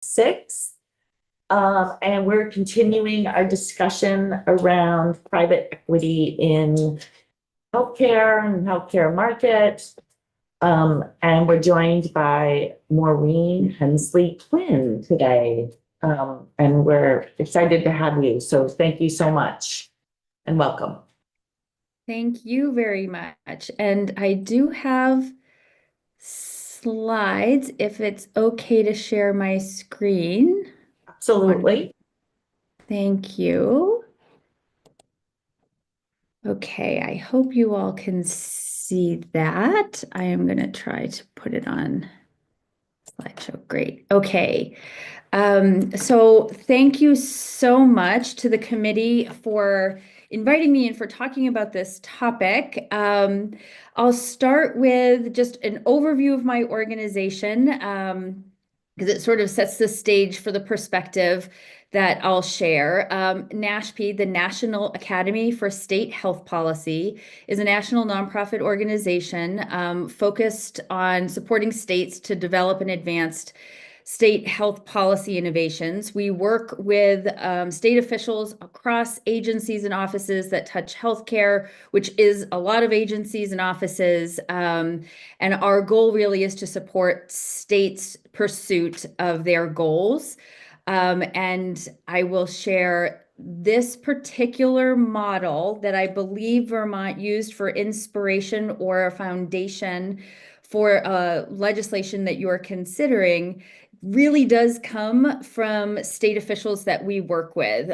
6. And we're continuing our discussion around private equity in healthcare and healthcare market. And we're joined by Maureen Hensley Quinn today. And we're excited to have you. So thank you so much and welcome. Thank you very much. And I do have slides if it's okay to share my screen. Absolutely. Thank you. Okay, I hope you all can see that. I am going to try to put it on slideshow. Great. Okay. So thank you so much to the committee for inviting me and for talking about this topic. I'll start with just an overview of my organization, because it sort of sets the stage for the perspective that I'll share. NASHP, the National Academy for State Health Policy, is a national nonprofit organization focused on supporting states to develop and advance state health policy innovations. We work with state officials across agencies and offices that touch healthcare, which is a lot of agencies and offices. And our goal really is to support states' pursuit of their goals. And I will share this particular model that I believe Vermont used for inspiration or a foundation for legislation that you are considering really does come from state officials that we work with.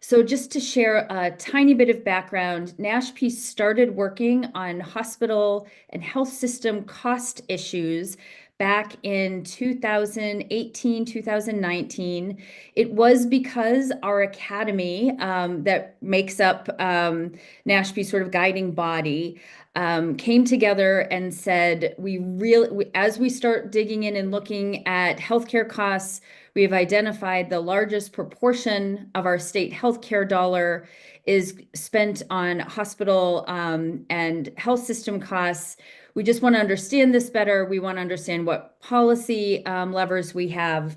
So just to share a tiny bit of background, NASHP started working on hospital and health system cost issues back in 2018, 2019. It was because our academy that makes up NASHP's sort of guiding body came together and said, as we start digging in and looking at healthcare costs, we have identified the largest proportion of our state healthcare dollar is spent on hospital and health system costs. We just want to understand this better. We want to understand what policy levers we have.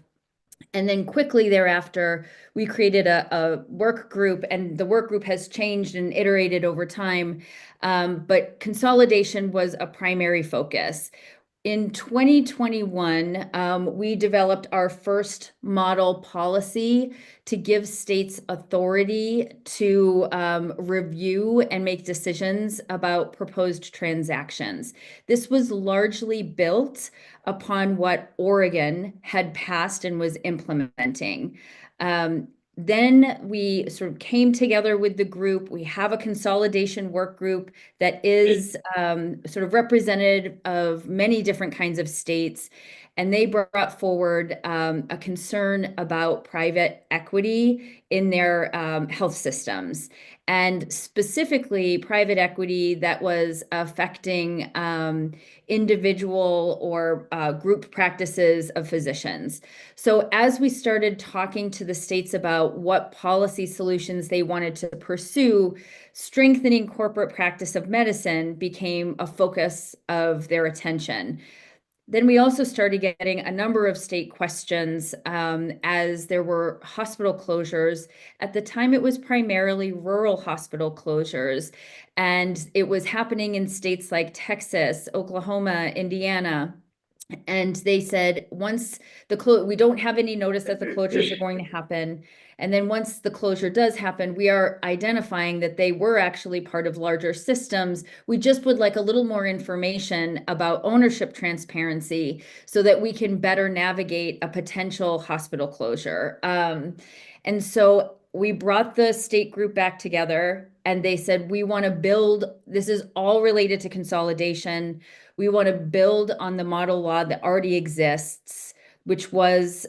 And then quickly thereafter, we created a work group, and the work group has changed and iterated over time. But consolidation was a primary focus. In 2021, we developed our first model policy to give states authority to review and make decisions about proposed transactions. This was largely built upon what Oregon had passed and was implementing. Then we sort of came together with the group. We have a consolidation work group that is sort of representative of many different kinds of states. And they brought forward a concern about private equity in their health systems, and specifically private equity that was affecting individual or group practices of physicians. So as we started talking to the states about what policy solutions they wanted to pursue, strengthening corporate practice of medicine became a focus of their attention. Then we also started getting a number of state questions as there were hospital closures. At the time, it was primarily rural hospital closures, and it was happening in states like Texas, Oklahoma, Indiana. And they said, once we don't have any notice that the closures are going to happen. And then once the closure does happen, we are identifying that they were actually part of larger systems. We just would like a little more information about ownership transparency so that we can better navigate a potential hospital closure. And so we brought the state group back together, and they said, we want to build, this is all related to consolidation. We want to build on the model law that already exists, which was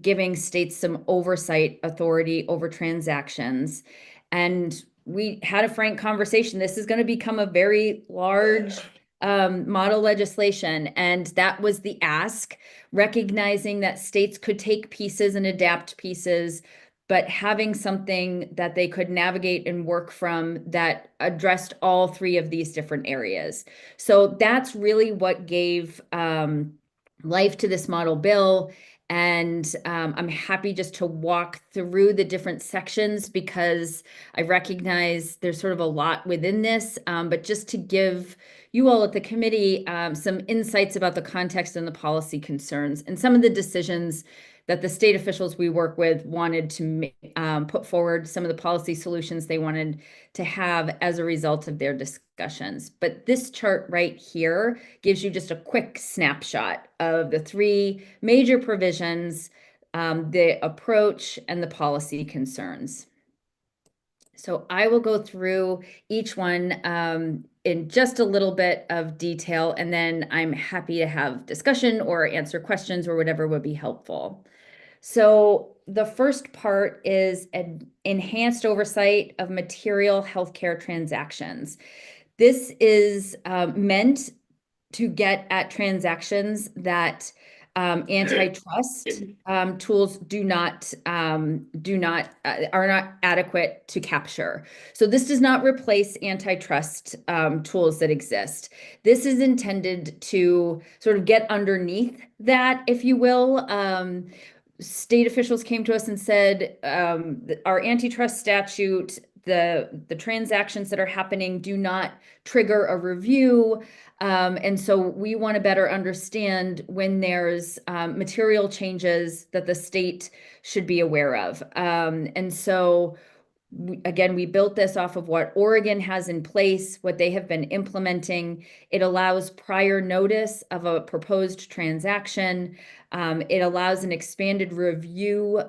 giving states some oversight authority over transactions. And we had a frank conversation. This is going to become a very large model legislation. And that was the ask, recognizing that states could take pieces and adapt pieces, but having something that they could navigate and work from that addressed all three of these different areas. So that's really what gave life to this model bill. And I'm happy just to walk through the different sections because I recognize there's sort of a lot within this, but just to give you all at the committee some insights about the context and the policy concerns and some of the decisions that the state officials we work with wanted to put forward, some of the policy solutions they wanted to have as a result of their discussions. But this chart right here gives you just a quick snapshot of the three major provisions, the approach, and the policy concerns. So I will go through each one in just a little bit of detail, and then I'm happy to have discussion or answer questions or whatever would be helpful. So the first part is an enhanced oversight of material healthcare transactions. This is meant to get at transactions that antitrust tools are not adequate to capture. So this does not replace antitrust tools that exist. This is intended to sort of get underneath that, if you will. State officials came to us and said, our antitrust statute, the transactions that are happening do not trigger a review. And so we want to better understand when there's material changes that the state should be aware of. And so again, we built this off of what Oregon has in place, what they have been implementing. It allows prior notice of a proposed transaction. It allows an expanded review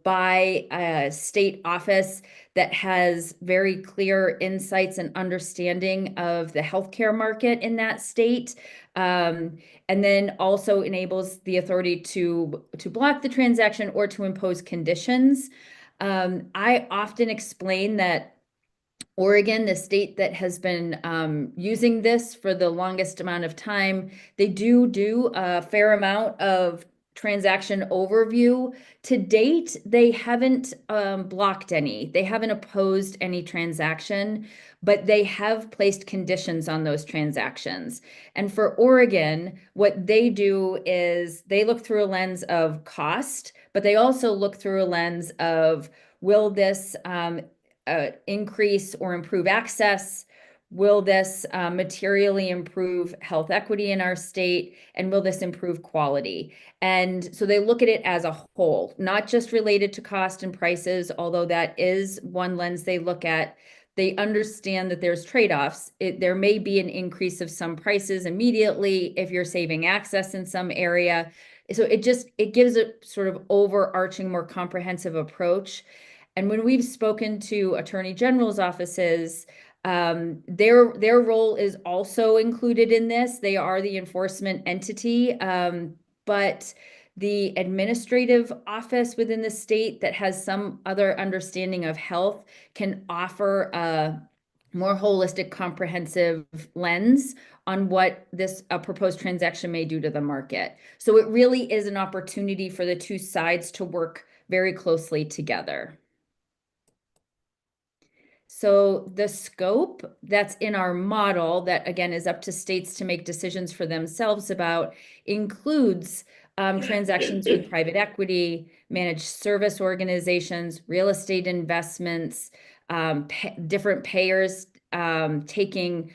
by a state office that has very clear insights and understanding of the healthcare market in that state. And then also enables the authority to block the transaction or to impose conditions. I often explain that Oregon, the state that has been using this for the longest amount of time, they do a fair amount of transaction overview. To date, they haven't blocked any. They haven't opposed any transaction, but they have placed conditions on those transactions. And for Oregon, what they do is they look through a lens of cost, but they also look through a lens of, will this increase or improve access? Will this materially improve health equity in our state? And will this improve quality? And so they look at it as a whole, not just related to cost and prices, although that is one lens they look at. They understand that there's trade-offs. There may be an increase of some prices immediately if you're saving access in some area. So it gives a sort of overarching, more comprehensive approach. And when we've spoken to attorney general's offices, their role is also included in this. They are the enforcement entity, but the administrative office within the state that has some other understanding of health can offer a more holistic, comprehensive lens on what a proposed transaction may do to the market. So it really is an opportunity for the two sides to work very closely together. So the scope that's in our model that, again, is up to states to make decisions for themselves about includes transactions with private equity, managed service organizations, real estate investments, different payers taking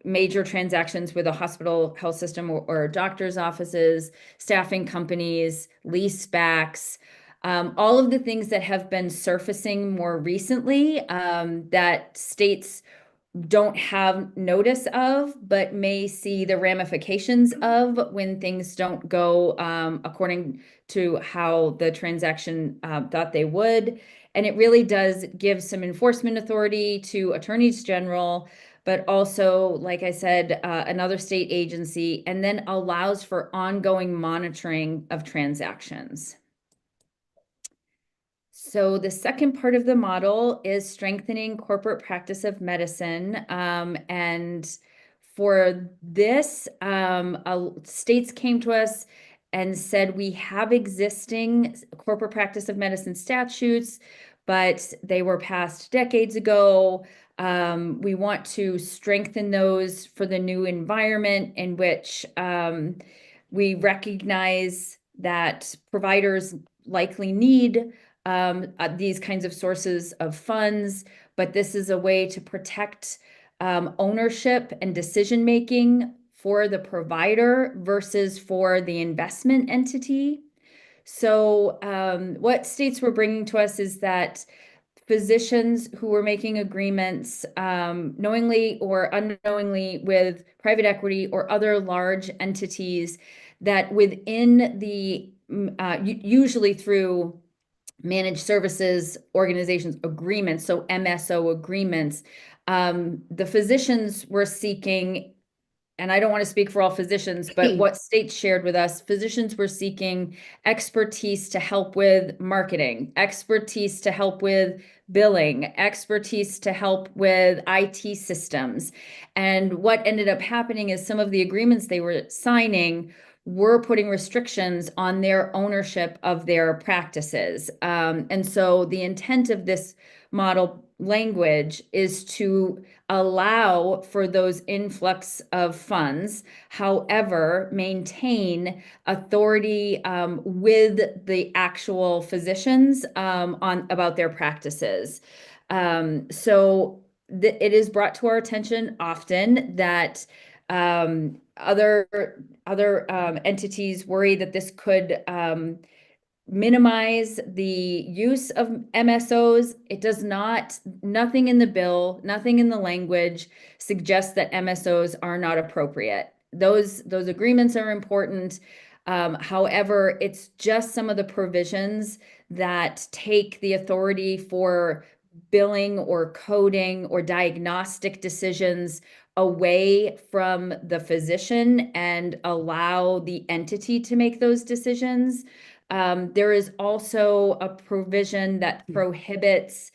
major transactions with a hospital health system or doctor's offices, staffing companies, leasebacks, all of the things that have been surfacing more recently that states don't have notice of, but may see the ramifications of when things don't go according to how the transaction thought they would. And it really does give some enforcement authority to attorneys general, but also, like I said, another state agency, and then allows for ongoing monitoring of transactions. So the second part of the model is strengthening corporate practice of medicine. And for this, states came to us and said, we have existing corporate practice of medicine statutes, but they were passed decades ago. We want to strengthen those for the new environment in which we recognize that providers likely need these kinds of sources of funds, but this is a way to protect ownership and decision-making for the provider versus for the investment entity. So what states were bringing to us is that physicians who were making agreements knowingly or unknowingly with private equity or other large entities, that within the usually through managed services organizations agreements, so MSO agreements, the physicians were seeking, and I don't want to speak for all physicians, but what states shared with us, physicians were seeking expertise to help with marketing, expertise to help with billing, expertise to help with IT systems. And what ended up happening is some of the agreements they were signing were putting restrictions on their ownership of their practices. And so the intent of this model language is to allow for those influx of funds, however, maintain authority with the actual physicians on about their practices. So it is brought to our attention often that other entities worry that this could minimize the use of MSOs. It does not, nothing in the bill, nothing in the language suggests that MSOs are not appropriate. Those agreements are important. However, it's just some of the provisions that take the authority for billing or coding or diagnostic decisions away from the physician and allow the entity to make those decisions. There is also a provision that prohibits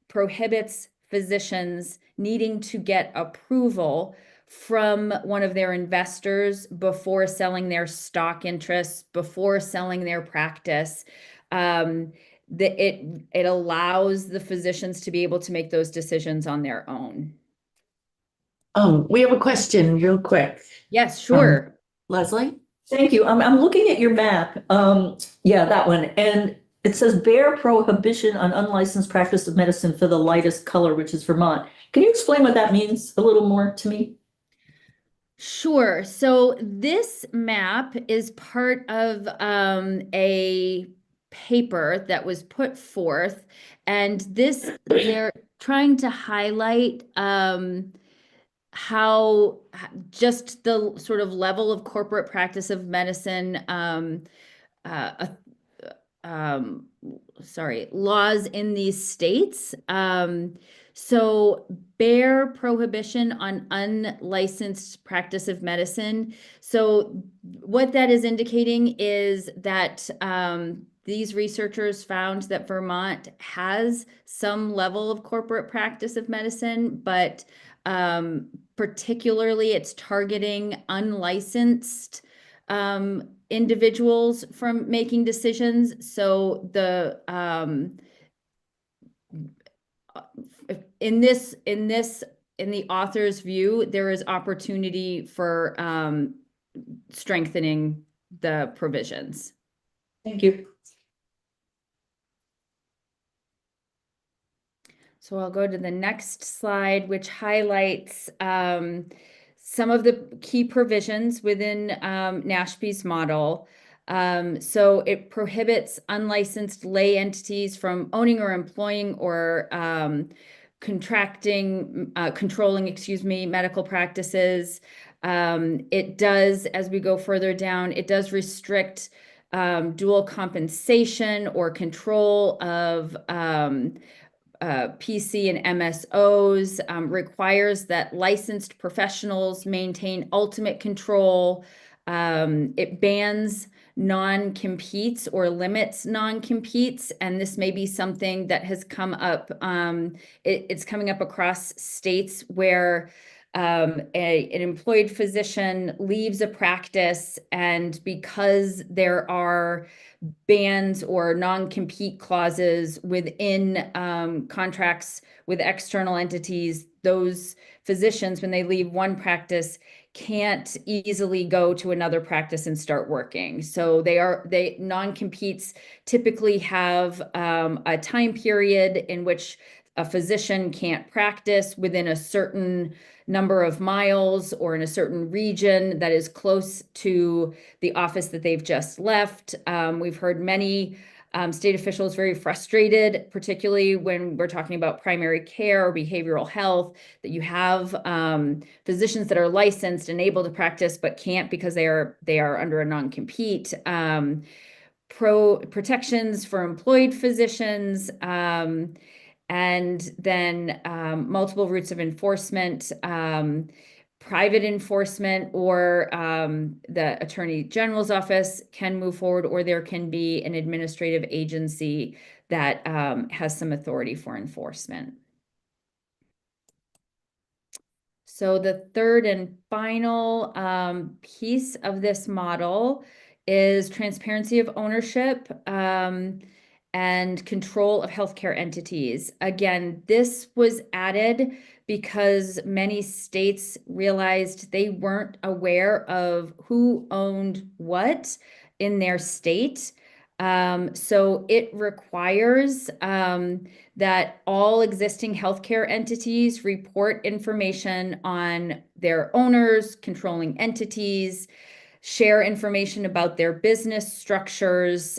prohibits physicians needing to get approval from one of their investors before selling their stock interests, before selling their practice. It allows the physicians to be able to make those decisions on their own. We have a question real quick. Yes, sure. Leslie? Thank you. I'm looking at your map. Yeah, that one. And it says bear prohibition on unlicensed practice of medicine for the lightest color, which is Vermont. Can you explain what that means a little more to me? Sure. So this map is part of a paper that was put forth, and this they're trying to highlight how just the sort of level of corporate practice of medicine laws in these states. So bear prohibition on unlicensed practice of medicine. So what that is indicating is that these researchers found that Vermont has some level of corporate practice of medicine, but particularly it's targeting unlicensed individuals from making decisions. So in the author's view, there is opportunity for strengthening the provisions. Thank you. So I'll go to the next slide, which highlights some of the key provisions within NASHB's model. So it prohibits unlicensed lay entities from owning or employing or controlling, medical practices. It does, as we go further down, it does restrict dual compensation or control of PC and MSOs, requires that licensed professionals maintain ultimate control. It bans non-competes or limits non-competes, and this may be something that has come up. It's coming up across states where an employed physician leaves a practice, and because there are bans or non-compete clauses within contracts with external entities, those physicians, when they leave one practice, can't easily go to another practice and start working. So non-competes typically have a time period in which a physician can't practice within a certain number of miles or in a certain region that is close to the office that they've just left. We've heard many state officials very frustrated, particularly when we're talking about primary care or behavioral health, that you have physicians that are licensed and able to practice but can't because they are under a non-compete. Protections for employed physicians, and then multiple routes of enforcement, private enforcement, or the Attorney General's office can move forward, or there can be an administrative agency that has some authority for enforcement. So the third and final piece of this model is transparency of ownership and control of healthcare entities. Again, this was added because many states realized they weren't aware of who owned what in their state. So it requires that all existing healthcare entities report information on their owners, controlling entities, share information about their business structures,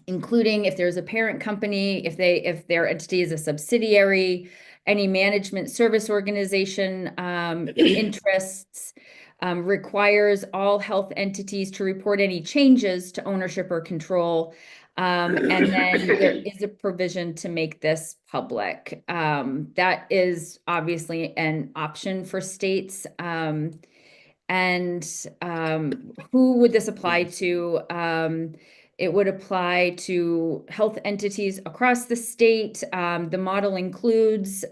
including if there's a parent company, if their entity is a subsidiary, any management service organization interests, requires all health entities to report any changes to ownership or control. And then there is a provision to make this public. That is obviously an option for states. And who would this apply to? It would apply to health entities across the state. The model includes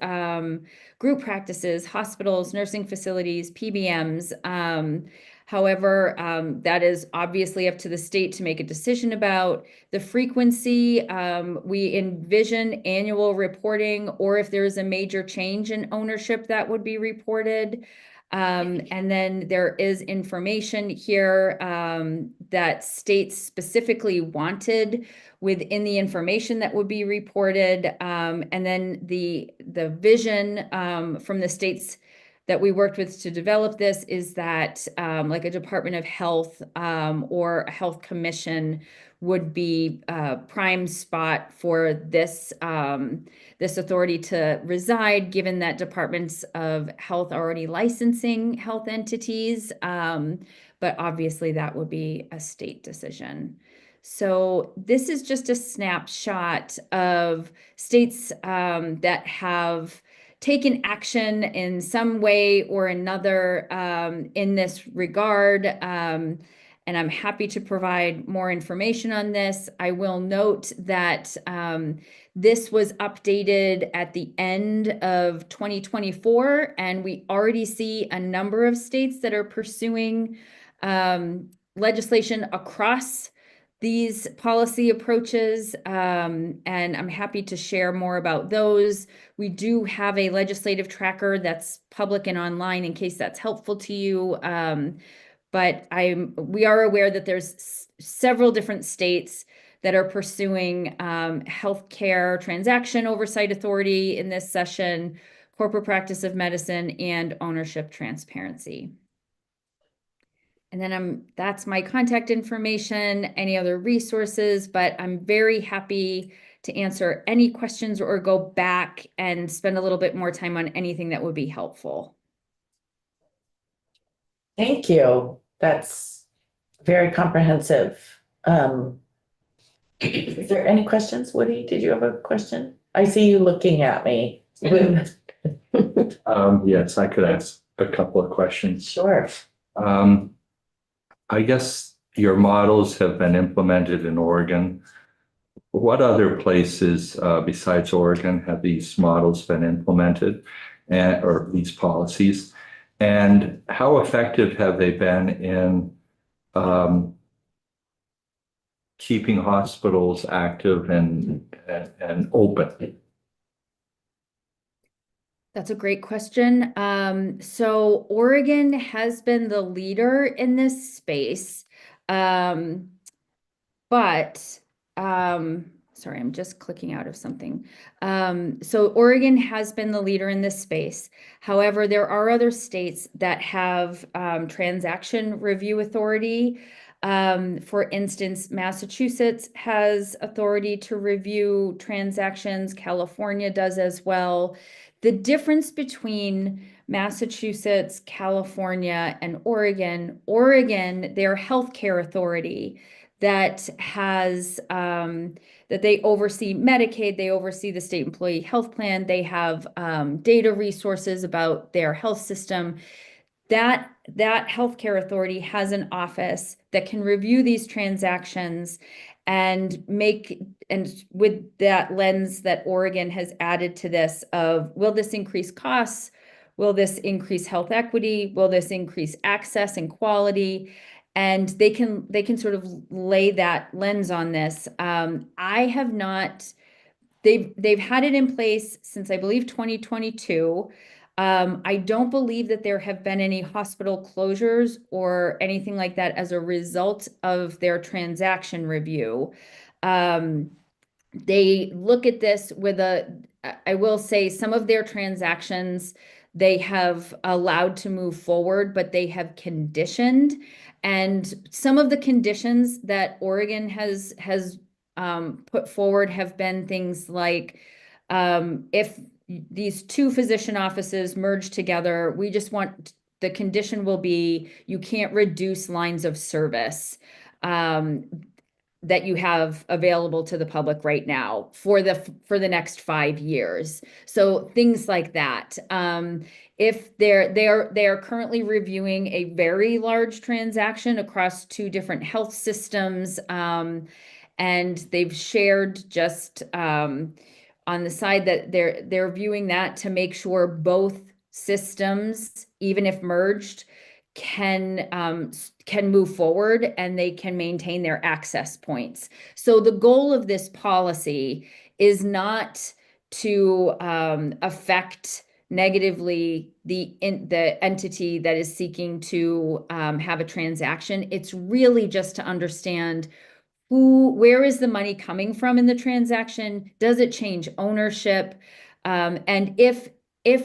group practices, hospitals, nursing facilities, PBMs. However, that is obviously up to the state to make a decision about. The frequency, we envision annual reporting, or if there is a major change in ownership, that would be reported. And then there is information here that states specifically wanted within the information that would be reported. And then the vision from the states that we worked with to develop this is that like a Department of Health or a health commission would be a prime spot for this this authority to reside, given that departments of health are already licensing health entities. But obviously that would be a state decision. So this is just a snapshot of states that have taken action in some way or another in this regard. And I'm happy to provide more information on this. I will note that this was updated at the end of 2024, and we already see a number of states that are pursuing legislation across these policy approaches, and I'm happy to share more about those. We do have a legislative tracker that's public and online in case that's helpful to you. But we are aware that there's several different states that are pursuing healthcare transaction oversight authority in this session, corporate practice of medicine, and ownership transparency. And then that's my contact information, any other resources, but I'm very happy to answer any questions or go back and spend a little bit more time on anything that would be helpful. Thank you. That's very comprehensive. Is there any questions? Woody, did you have a question? I see you looking at me. Yes, I could ask a couple of questions. Sure. I guess your models have been implemented in Oregon. What other places besides Oregon have these models been implemented, or these policies? And how effective have they been in keeping hospitals active and open? That's a great question. So Oregon has been the leader in this space. But sorry, I'm just clicking out of something. So Oregon has been the leader in this space. However, there are other states that have transaction review authority. For instance, Massachusetts has authority to review transactions. California does as well. The difference between Massachusetts, California, and Oregon, their healthcare authority that has that they oversee Medicaid, they oversee the state employee health plan, they have data resources about their health system. That healthcare authority has an office that can review these transactions and with that lens that Oregon has added to this of, will this increase costs? Will this increase health equity? Will this increase access and quality? And they can sort of lay that lens on this. I have not, they've had it in place since I believe 2022. I don't believe that there have been any hospital closures or anything like that as a result of their transaction review. They look at this with I will say some of their transactions they have allowed to move forward, but they have conditioned. And some of the conditions that Oregon has put forward have been things like if these two physician offices merge together, we just want the condition will be you can't reduce lines of service that you have available to the public right now for the next 5 years. So things like that. If they are currently reviewing a very large transaction across 2 different health systems, and they've shared just on the side that they're viewing that to make sure both systems, even if merged, can move forward and they can maintain their access points. So the goal of this policy is not to affect negatively the entity that is seeking to have a transaction. It's really just to understand where is the money coming from in the transaction? Does it change ownership? And if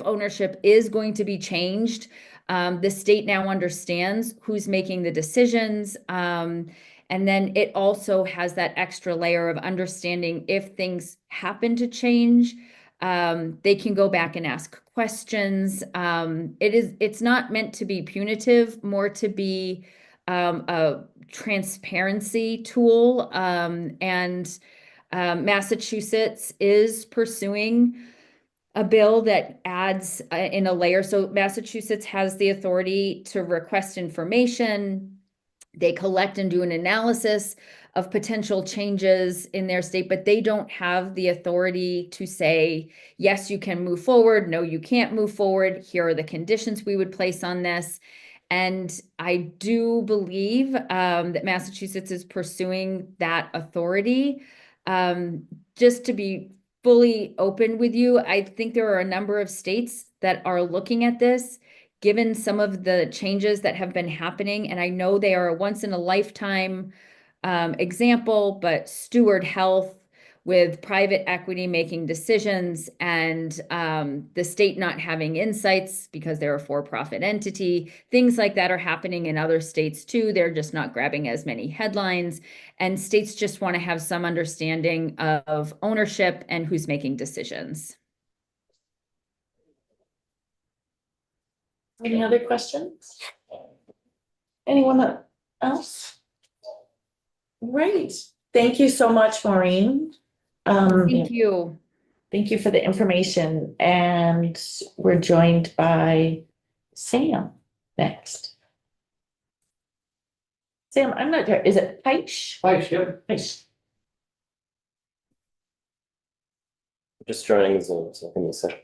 ownership is going to be changed, the state now understands who's making the decisions. And then it also has that extra layer of understanding if things happen to change, they can go back and ask questions. It's not meant to be punitive, more to be a transparency tool. And Massachusetts is pursuing a bill that adds in a layer. So Massachusetts has the authority to request information. They collect and do an analysis of potential changes in their state, but they don't have the authority to say, yes, you can move forward. No, you can't move forward. Here are the conditions we would place on this. And I do believe that Massachusetts is pursuing that authority. Just to be fully open with you, I think there are a number of states that are looking at this, given some of the changes that have been happening. And I know they are a once in a lifetime example, but Steward Health with private equity making decisions and the state not having insights because they're a for-profit entity. Things like that are happening in other states too. They're just not grabbing as many headlines. And states just want to have some understanding of ownership and who's making decisions. Any other questions? Anyone else? Great. Thank you so much, Maureen. Thank you. Thank you for the information. And we're joined by Sam next. Sam, I'm not sure, is it Peisch? Hi, Skip. Peisch. Just joining Zoom, so give me a second.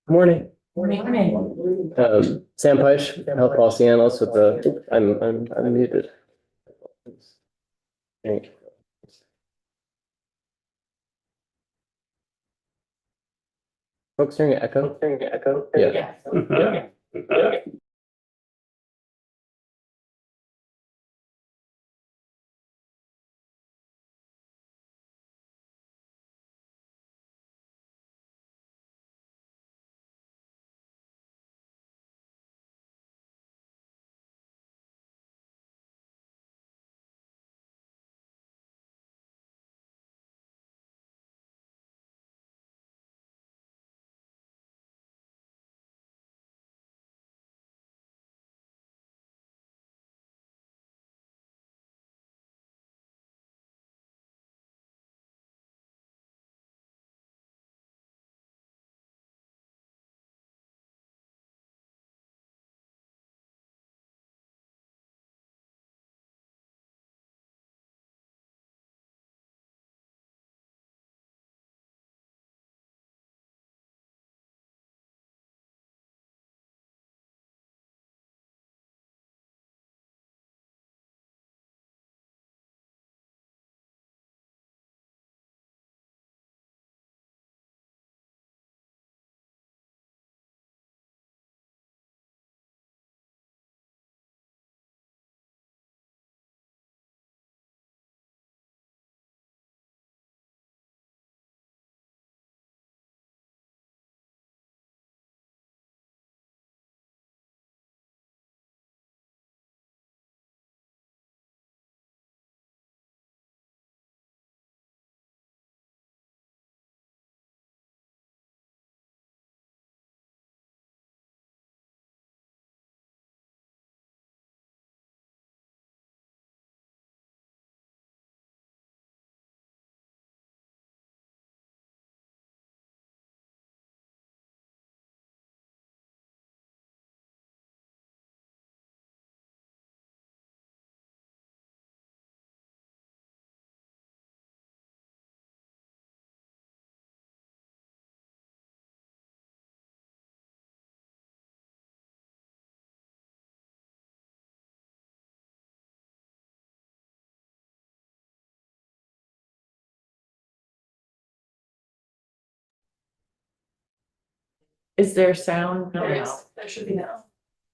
Good morning. Morning. Sam Peisch, health policy analyst with the, I'm muted. Thank you. Folks hearing an echo? Yeah. Yeah. Is there sound? There should be now.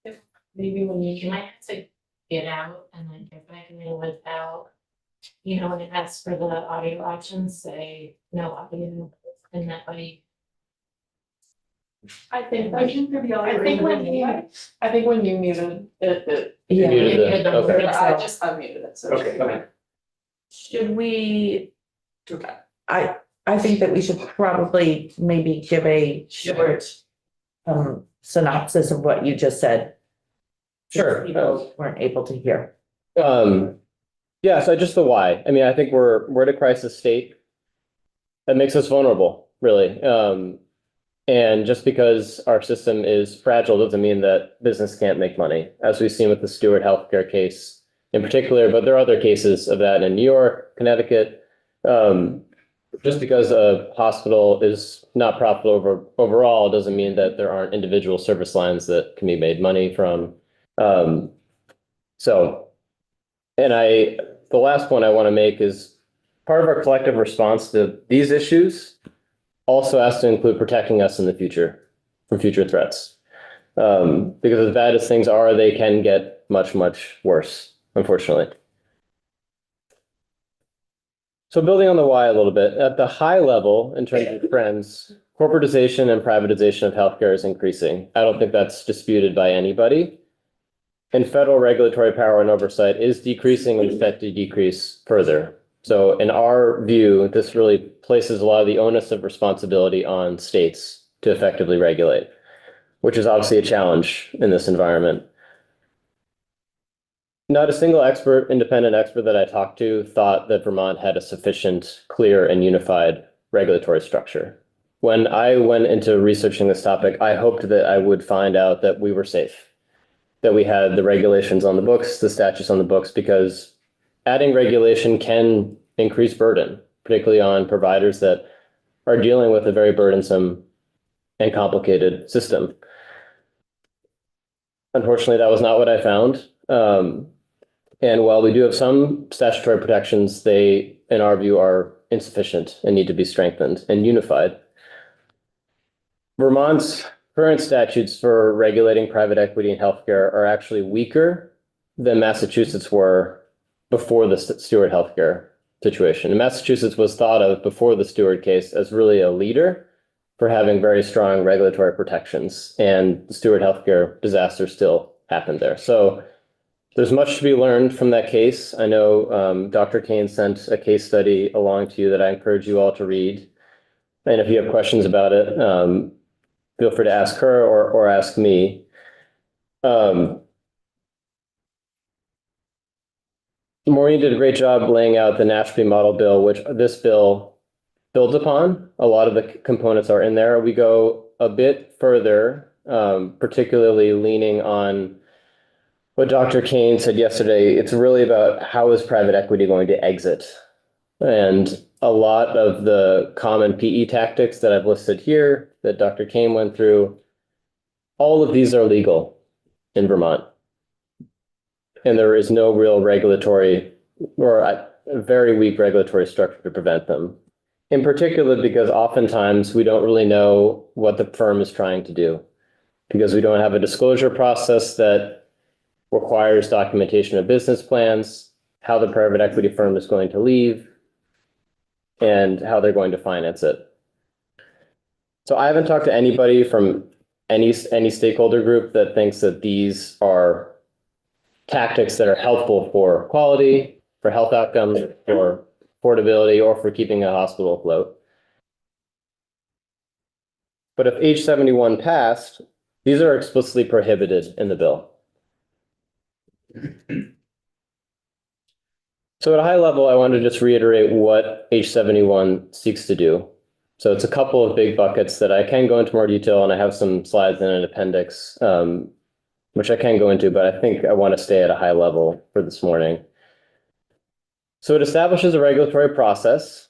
If maybe when you might have to get out and then get back in without, when it asks for the audio options, say no audio, and that way. I think when you muted it. Yeah. Muted it, okay. I just unmuted it, so. Okay. Should we? I think that we should probably maybe give a short synopsis of what you just said. Sure. People weren't able to hear. Yeah, so just the why. I mean, I think we're at a crisis state that makes us vulnerable, really. And just because our system is fragile doesn't mean that business can't make money, as we've seen with the Stewart healthcare case in particular, but there are other cases of that in New York, Connecticut. Just because a hospital is not profitable overall doesn't mean that there aren't individual service lines that can be made money from. The last point I want to make is part of our collective response to these issues also has to include protecting us in the future from future threats. Because as bad as things are, they can get much, much worse, unfortunately. So building on the why a little bit, at the high level, in terms of trends, corporatization and privatization of healthcare is increasing. I don't think that's disputed by anybody. And federal regulatory power and oversight is decreasing and set to decrease further. So in our view, this really places a lot of the onus of responsibility on states to effectively regulate, which is obviously a challenge in this environment. Not a single independent expert that I talked to thought that Vermont had a sufficient, clear, and unified regulatory structure. When I went into researching this topic, I hoped that I would find out that we were safe, that we had the regulations on the books, the statutes on the books, because adding regulation can increase burden, particularly on providers that are dealing with a very burdensome and complicated system. Unfortunately, that was not what I found. And while we do have some statutory protections, they, in our view, are insufficient and need to be strengthened and unified. Vermont's current statutes for regulating private equity in healthcare are actually weaker than Massachusetts were before the Stewart healthcare situation. And Massachusetts was thought of before the Stewart case as really a leader for having very strong regulatory protections, and the Stewart healthcare disaster still happened there. So there's much to be learned from that case. I know Dr. Kane sent a case study along to you that I encourage you all to read. And if you have questions about it, feel free to ask her or ask me. Maureen did a great job laying out the Nashby model bill, which this bill builds upon. A lot of the components are in there. We go a bit further, particularly leaning on what Dr. Kane said yesterday. It's really about how is private equity going to exit? And a lot of the common PE tactics that I've listed here that Dr. Kane went through, all of these are legal in Vermont. And there is no real regulatory or a very weak regulatory structure to prevent them. In particular, because oftentimes we don't really know what the firm is trying to do, because we don't have a disclosure process that requires documentation of business plans, how the private equity firm is going to leave, and how they're going to finance it. So I haven't talked to anybody from any stakeholder group that thinks that these are tactics that are helpful for quality, for health outcomes, for affordability, or for keeping a hospital afloat. But if H71 passed, these are explicitly prohibited in the bill. So at a high level, I want to just reiterate what H71 seeks to do. So it's a couple of big buckets that I can go into more detail, and I have some slides in an appendix, which I can go into, but I think I want to stay at a high level for this morning. So it establishes a regulatory process,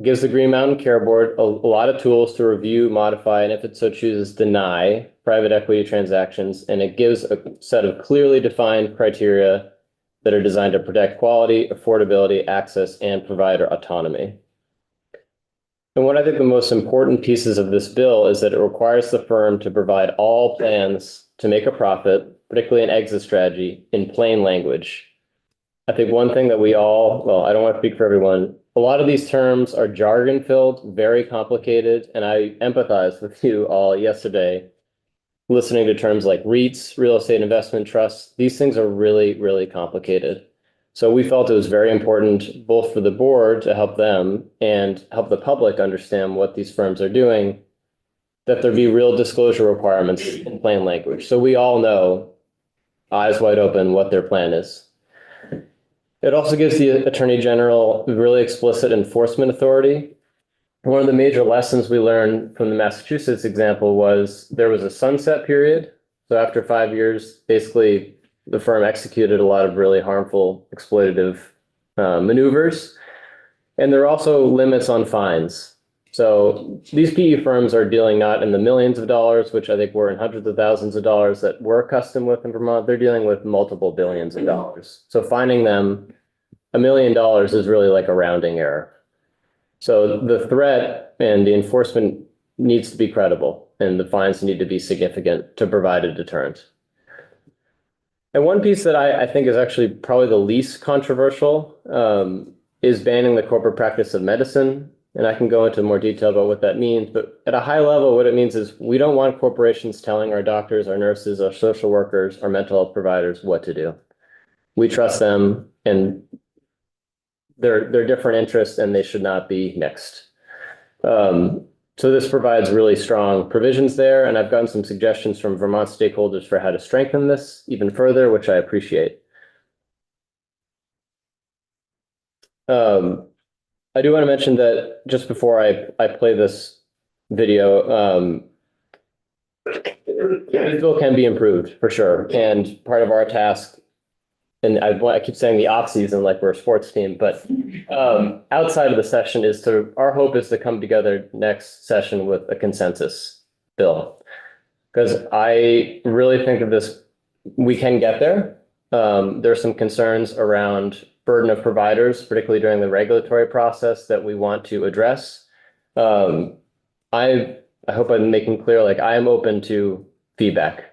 gives the Green Mountain Care Board a lot of tools to review, modify, and if it so chooses, deny private equity transactions. And it gives a set of clearly defined criteria that are designed to protect quality, affordability, access, and provider autonomy. And what I think the most important pieces of this bill is that it requires the firm to provide all plans to make a profit, particularly an exit strategy, in plain language. I think one thing that we all, well, I don't want to speak for everyone, a lot of these terms are jargon-filled, very complicated, and I empathize with you all yesterday listening to terms like REITs, real estate investment trusts. These things are really, really complicated. So we felt it was very important both for the board to help them and help the public understand what these firms are doing, that there be real disclosure requirements in plain language. So we all know, eyes wide open, what their plan is. It also gives the Attorney General really explicit enforcement authority. One of the major lessons we learned from the Massachusetts example was there was a sunset period. So after 5 years, basically the firm executed a lot of really harmful exploitative maneuvers. And there are also limits on fines. So these PE firms are dealing not in the millions of dollars, which I think were in hundreds of thousands of dollars that we're accustomed with in Vermont. They're dealing with multiple billions of dollars. So finding them $1 million is really like a rounding error. So the threat and the enforcement needs to be credible, and the fines need to be significant to provide a deterrent. And one piece that I think is actually probably the least controversial is banning the corporate practice of medicine. And I can go into more detail about what that means, but at a high level, what it means is we don't want corporations telling our doctors, our nurses, our social workers, our mental health providers what to do. We trust them, and they're different interests, and they should not be mixed. So this provides really strong provisions there, and I've gotten some suggestions from Vermont stakeholders for how to strengthen this even further, which I appreciate. I do want to mention that just before I play this video, this bill can be improved for sure. And part of our task, and I keep saying the off season like we're a sports team, but outside of the session our hope is to come together next session with a consensus bill. Because I really think that this we can get there. There's some concerns around burden of providers, particularly during the regulatory process that we want to address. I hope I'm making clear, like I am open to feedback.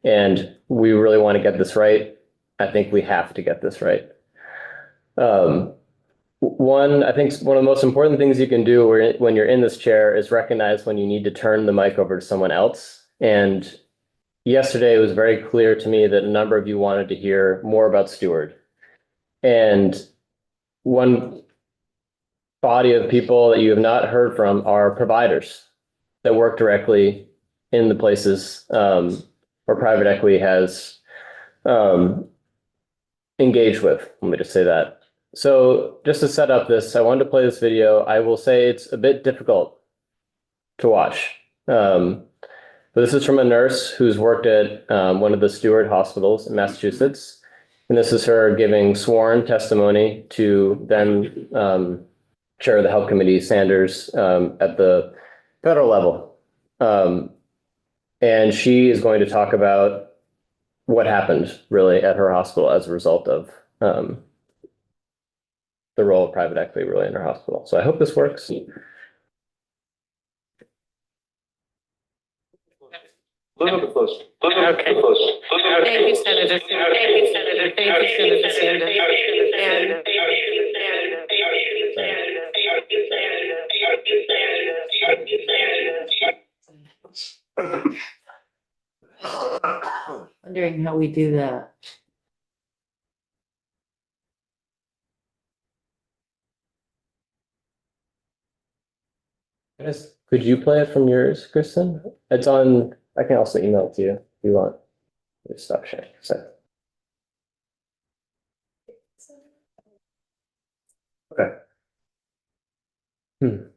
And we really want to get this right. I think we have to get this right. I think one of the most important things you can do when you're in this chair is recognize when you need to turn the mic over to someone else. And yesterday, it was very clear to me that a number of you wanted to hear more about Steward. And one body of people that you have not heard from are providers that work directly in the places where private equity has engaged with. Let me just say that. So just to set up this, I wanted to play this video. I will say it's a bit difficult to watch. But this is from a nurse who's worked at one of the Steward hospitals in Massachusetts. And this is her giving sworn testimony to then chair of the health committee, Sanders, at the federal level. And she is going to talk about what happened really at her hospital as a result of the role of private equity really in her hospital. So I hope this works. Look at the close. Look at the close. Thank you, Senator. Thank you, Senator. Thank you, Senator Sanders. Wondering how we do that. Could you play it from yours, Kristen? It's on, I can also email it to you if you want. Just stop sharing. So. Okay. You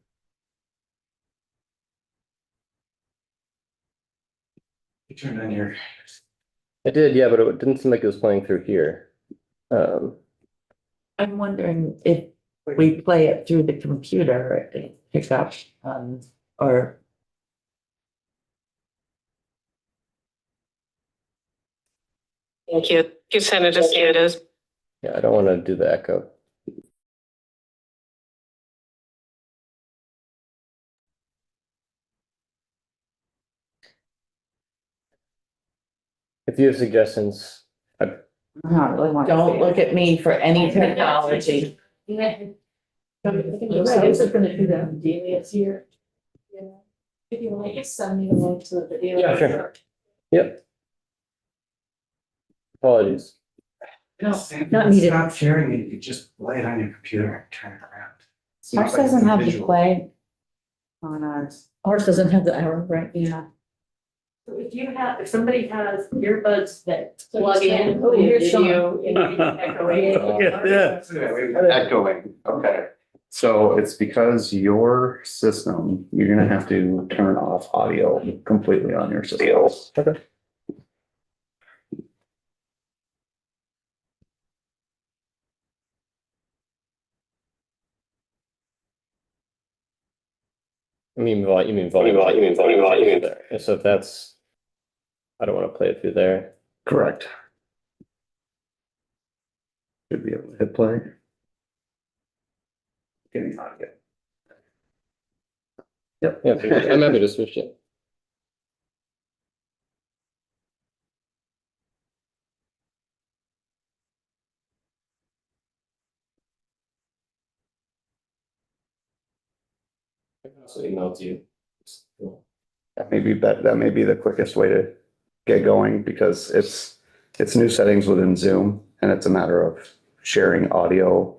turned on your. It did, yeah, but it didn't seem like it was playing through here. I'm wondering if we play it through the computer, it pick up, or. Thank you. Thank you, Senator Sanders. Yeah, I don't want to do the echo. If you have suggestions, Don't look at me for any technology. I was gonna do that when Delia's here. If you want, just send me the link to the video. Yeah, sure. Yep. Apologies. Not needed. Stop sharing it, you just lay it on your computer and turn it around. It's not Ours like doesn't have to visual. play on ours. Ours doesn't have the arrow, right? Yeah. So if somebody has earbuds that Plug in, Oh, here's video. Echoing, okay. So it's because your system, you're gonna have to turn off audio completely on your system. Okay. You mean volume there. So if that's, I don't want to play it through there. Correct. Should be able to hit play. Getting audio. Yep. Yeah, I'm happy to switch it. I can also email it to you. That may be the quickest way to get going because it's new settings within Zoom and it's a matter of sharing audio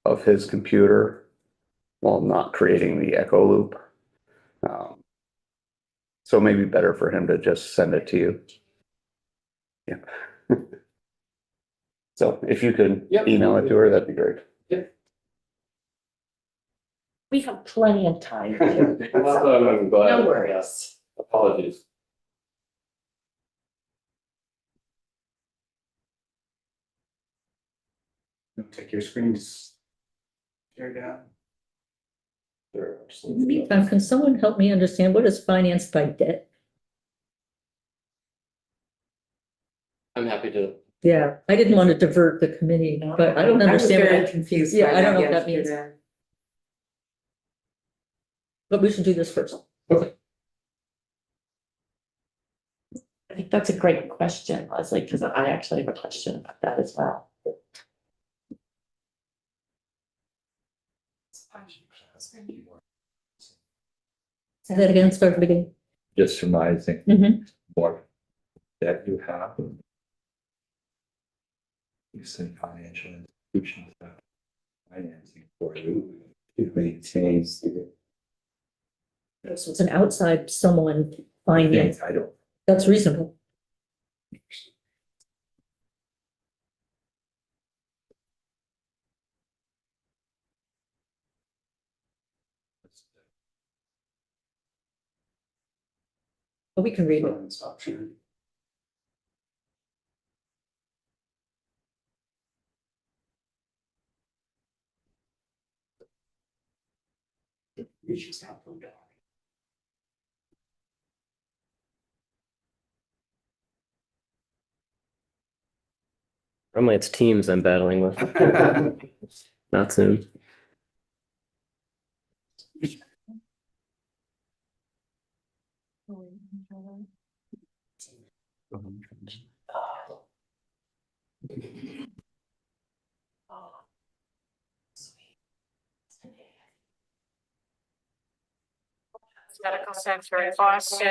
of his computer while not creating the echo loop. So it may be better for him to just send it to you. Yeah. So if you could Yep. email it to her, that'd be great. We have plenty of time. I'm glad. No worries. Apologies. Take your screens. Share down. Sure. Meantime, can someone help me understand what is financed by debt? I'm happy to. Yeah, I didn't want to divert the committee, but I don't understand. what that- confused. Yeah, I don't know what that means. But we should do this first. I think that's a great question, Leslie, because I actually have a question about that as well. Say that again, start from the beginning. Just surmising Mhm. what that you have. You said financial institutions have financing for you to maintain. So it's an outside someone finance, I don't. that's reasonable. But we can read it. Finance option. Normally it's Teams I'm battling with. Not Zoom. Medical Center in Boston.